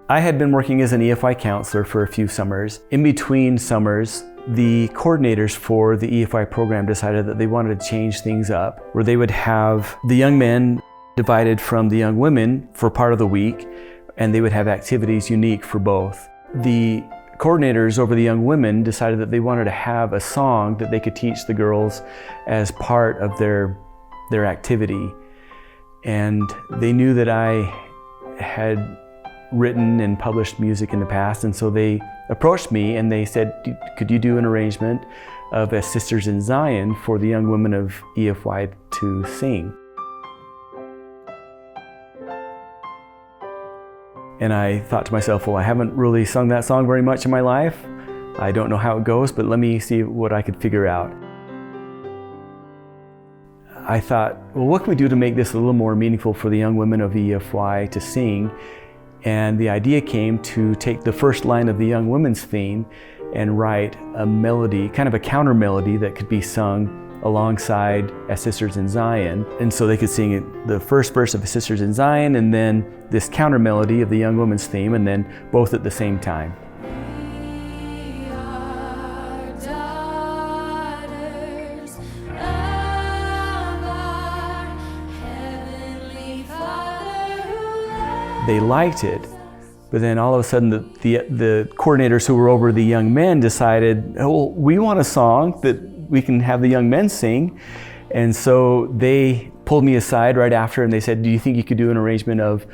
I had been working as an EFY counselor for a few summers. In between summers, the coordinators for the EFY program decided that they wanted to change things up, where they would have the young men divided from the young women for part of the week, and they would have activities unique for both. The coordinators over the young women decided that they wanted to have a song that they could teach the girls as part of their activity. And they knew that I had written and published music in the past, and so they approached me and they said, could you do an arrangement of a Sisters in Zion for the young women of EFY to sing? And I thought to myself, well, I haven't really sung that song very much in my life. I don't know how it goes, but let me see what I could figure out. I thought, well, what can we do to make this a little more meaningful for the young women of EFY to sing? And the idea came to take the first line of the young women's theme and write a melody, kind of a counter melody that could be sung alongside As Sisters in Zion. And so they could sing the first verse of As Sisters in Zion and then this counter melody of the young women's theme, and then both at the same time. They liked it, but then all of a sudden the coordinators who were over the young men decided, oh, we want a song that we can have the young men sing. And so they pulled me aside right after and they said, do you think you could do an arrangement of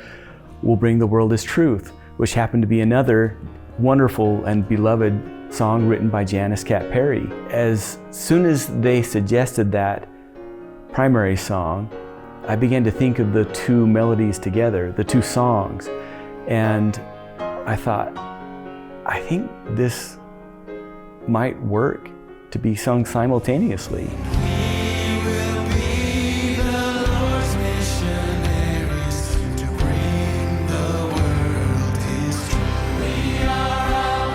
We'll Bring the World His Truth, which happened to be another wonderful and beloved song written by Janice Kapp Perry. As soon as they suggested that primary song, I began to think of the two melodies together, the two songs, and I thought, I think this might work to be sung simultaneously. We will be the Lord's missionaries to bring the world His truth. We are all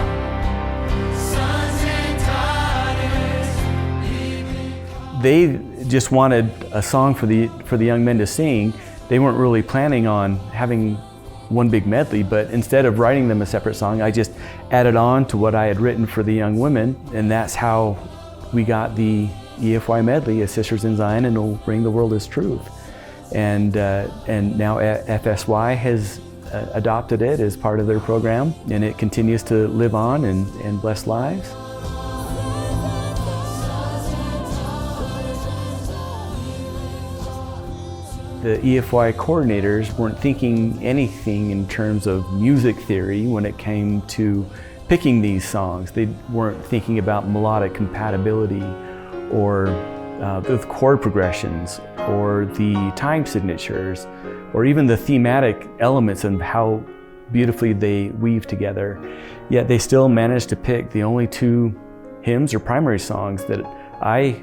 sons and daughters. They just wanted a song for the young men to sing. They weren't really planning on having one big medley, but instead of writing them a separate song, I just added on to what I had written for the young women, and that's how we got the FSY Medley, As Sisters in Zion and We'll Bring the World His Truth. And now FSY has adopted it as part of their program, and it continues to live on and bless lives. The EFY coordinators weren't thinking anything in terms of music theory when it came to picking these songs. They weren't thinking about melodic compatibility or the chord progressions or the time signatures or even the thematic elements and how beautifully they weave together. Yet they still managed to pick the only two hymns or primary songs that I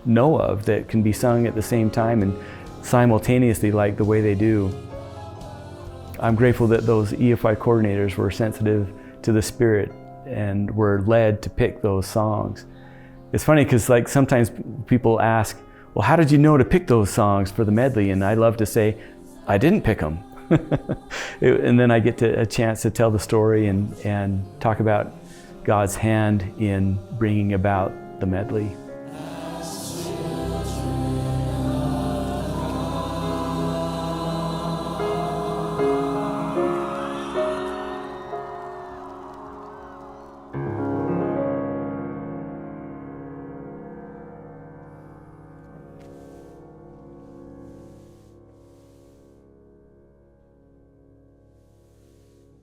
know of that can be sung at the same time and simultaneously like the way they do. I'm grateful that those EFY coordinators were sensitive to the Spirit and were led to pick those songs. It's funny because like sometimes people ask, well, how did you know to pick those songs for the medley? And I love to say, I didn't pick them. And then I get a chance to tell the story and talk about God's hand in bringing about the medley.